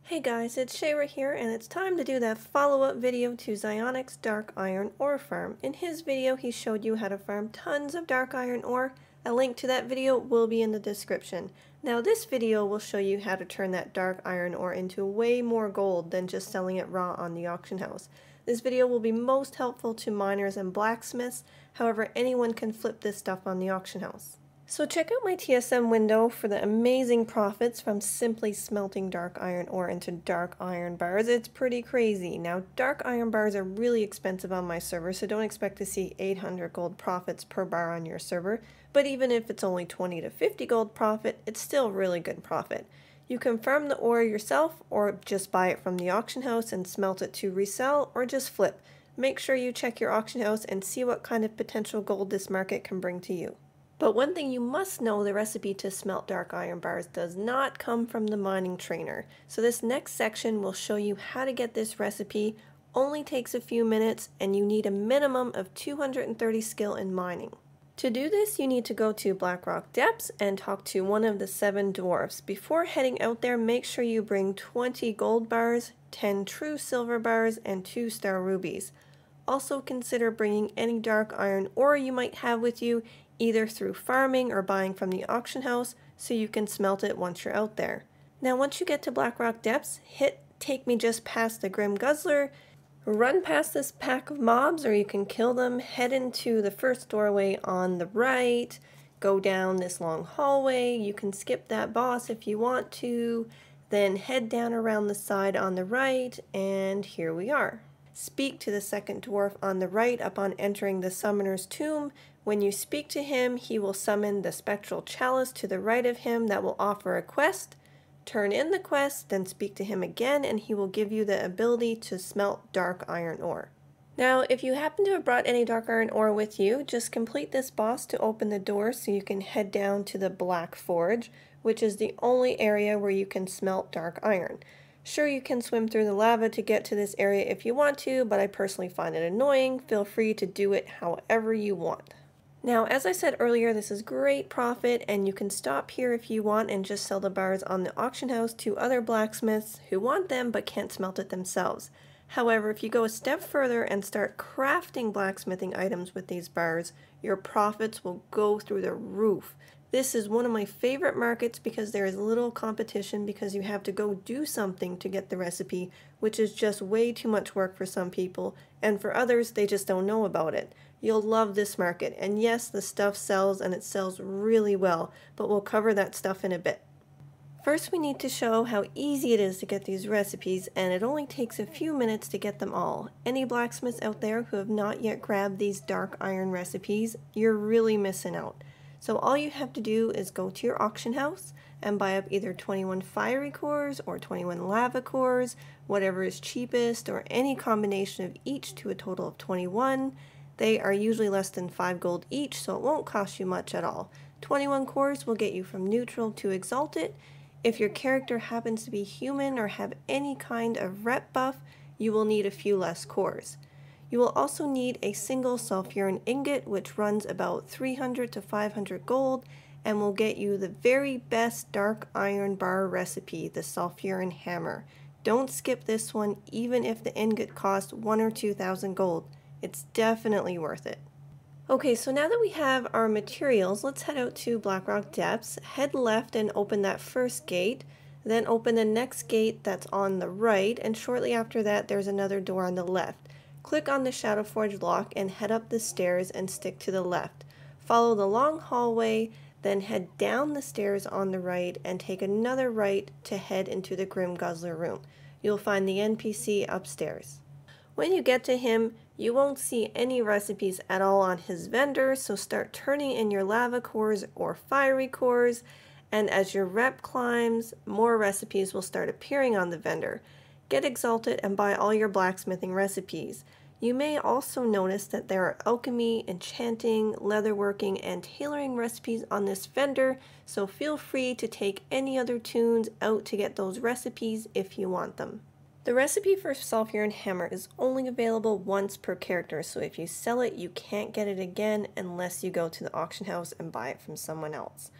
Hey guys, it's Shayra here, and it's time to do that follow-up video to Xionik's dark iron ore farm. In his video, he showed you how to farm tons of dark iron ore. A link to that video will be in the description. Now this video will show you how to turn that dark iron ore into way more gold than just selling it raw on the auction house. This video will be most helpful to miners and blacksmiths, however anyone can flip this stuff on the auction house. So check out my TSM window for the amazing profits from simply smelting dark iron ore into dark iron bars. It's pretty crazy. Now dark iron bars are really expensive on my server, so don't expect to see 800 gold profits per bar on your server, but even if it's only 20 to 50 gold profit, it's still really good profit. You can farm the ore yourself or just buy it from the auction house and smelt it to resell or just flip. Make sure you check your auction house and see what kind of potential gold this market can bring to you. But one thing you must know, the recipe to smelt dark iron bars does not come from the mining trainer. So this next section will show you how to get this recipe. Only takes a few minutes and you need a minimum of 230 skill in mining. To do this, you need to go to Blackrock Depths and talk to one of the 7 dwarfs. Before heading out there, make sure you bring 20 gold bars, 10 true silver bars, and 2 star rubies. Also consider bringing any dark iron ore you might have with you, either through farming or buying from the auction house, so you can smelt it once you're out there. Now once you get to Blackrock Depths, hit Take Me Just Past the Grim Guzzler, run past this pack of mobs or you can kill them, head into the first doorway on the right, go down this long hallway, you can skip that boss if you want to, then head down around the side on the right, and here we are. Speak to the second dwarf on the right upon entering the summoner's tomb. When you speak to him, he will summon the spectral chalice to the right of him that will offer a quest. Turn in the quest, then speak to him again, and he will give you the ability to smelt dark iron ore. Now, if you happen to have brought any dark iron ore with you, just complete this boss to open the door so you can head down to the Black Forge, which is the only area where you can smelt dark iron. Sure, you can swim through the lava to get to this area if you want to, but I personally find it annoying. Feel free to do it however you want. Now, as I said earlier, this is great profit, and you can stop here if you want and just sell the bars on the auction house to other blacksmiths who want them but can't smelt it themselves. However, if you go a step further and start crafting blacksmithing items with these bars, your profits will go through the roof. This is one of my favorite markets because there is little competition because you have to go do something to get the recipe, which is just way too much work for some people, and for others, they just don't know about it. You'll love this market, and yes, the stuff sells and it sells really well, but we'll cover that stuff in a bit. First, we need to show how easy it is to get these recipes, and it only takes a few minutes to get them all. Any blacksmiths out there who have not yet grabbed these dark iron recipes, you're really missing out. So all you have to do is go to your auction house and buy up either 21 fiery cores or 21 lava cores, whatever is cheapest, or any combination of each to a total of 21. They are usually less than 5 gold each, so it won't cost you much at all. 21 cores will get you from neutral to exalted. If your character happens to be human or have any kind of rep buff, you will need a few less cores. You will also need a single sulfuran ingot, which runs about 300 to 500 gold and will get you the very best dark iron bar recipe, the sulfuran hammer. Don't skip this one even if the ingot costs 1,000 or 2,000 gold. It's definitely worth it. Okay, so now that we have our materials, let's head out to Blackrock Depths, head left and open that first gate, then open the next gate that's on the right, and shortly after that there's another door on the left. Click on the Shadow Forge lock and head up the stairs and stick to the left. Follow the long hallway, then head down the stairs on the right and take another right to head into the Grim Guzzler room. You'll find the NPC upstairs. When you get to him, you won't see any recipes at all on his vendor, so start turning in your lava cores or fiery cores, and as your rep climbs, more recipes will start appearing on the vendor. Get exalted and buy all your blacksmithing recipes. You may also notice that there are alchemy, enchanting, leatherworking, and tailoring recipes on this vendor, so feel free to take any other tunes out to get those recipes if you want them. The recipe for sulfuran hammer is only available once per character, so if you sell it, you can't get it again unless you go to the auction house and buy it from someone else.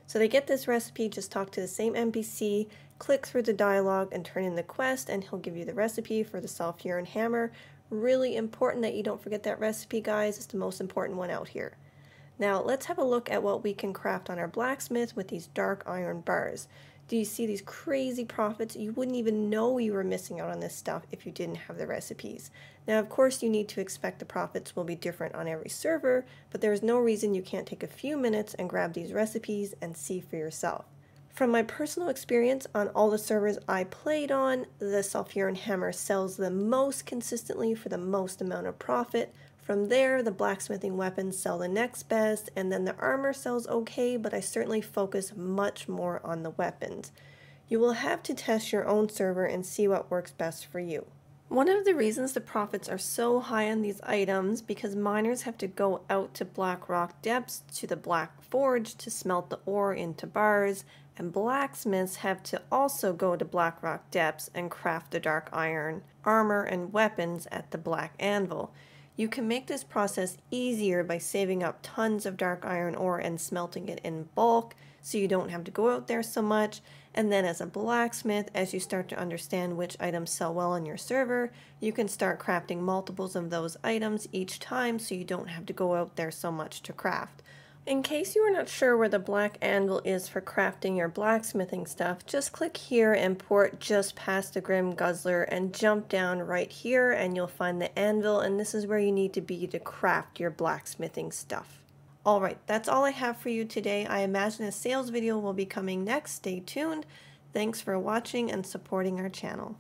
So to get this recipe, just talk to the same NPC, click through the dialogue, and turn in the quest, and he'll give you the recipe for the sulfurion hammer. Really important that you don't forget that recipe, guys. It's the most important one out here. Now let's have a look at what we can craft on our blacksmith with these dark iron bars. Do you see these crazy profits? You wouldn't even know you were missing out on this stuff if you didn't have the recipes. Now of course you need to expect the profits will be different on every server, but there is no reason you can't take a few minutes and grab these recipes and see for yourself. From my personal experience on all the servers I played on, the sulfurion hammer sells the most consistently for the most amount of profit. From there, the blacksmithing weapons sell the next best, and then the armor sells okay, but I certainly focus much more on the weapons. You will have to test your own server and see what works best for you. One of the reasons the profits are so high on these items because miners have to go out to black rock depths to the black forge to smelt the ore into bars, and blacksmiths have to also go to black rock depths and craft the dark iron armor and weapons at the black anvil. You can make this process easier by saving up tons of dark iron ore and smelting it in bulk so you don't have to go out there so much. And then as a blacksmith, as you start to understand which items sell well on your server, you can start crafting multiples of those items each time so you don't have to go out there so much to craft. In case you are not sure where the black anvil is for crafting your blacksmithing stuff, just click here and port just past the Grim Guzzler and jump down right here and you'll find the anvil, and this is where you need to be to craft your blacksmithing stuff. Alright, that's all I have for you today. I imagine a sales video will be coming next. Stay tuned. Thanks for watching and supporting our channel.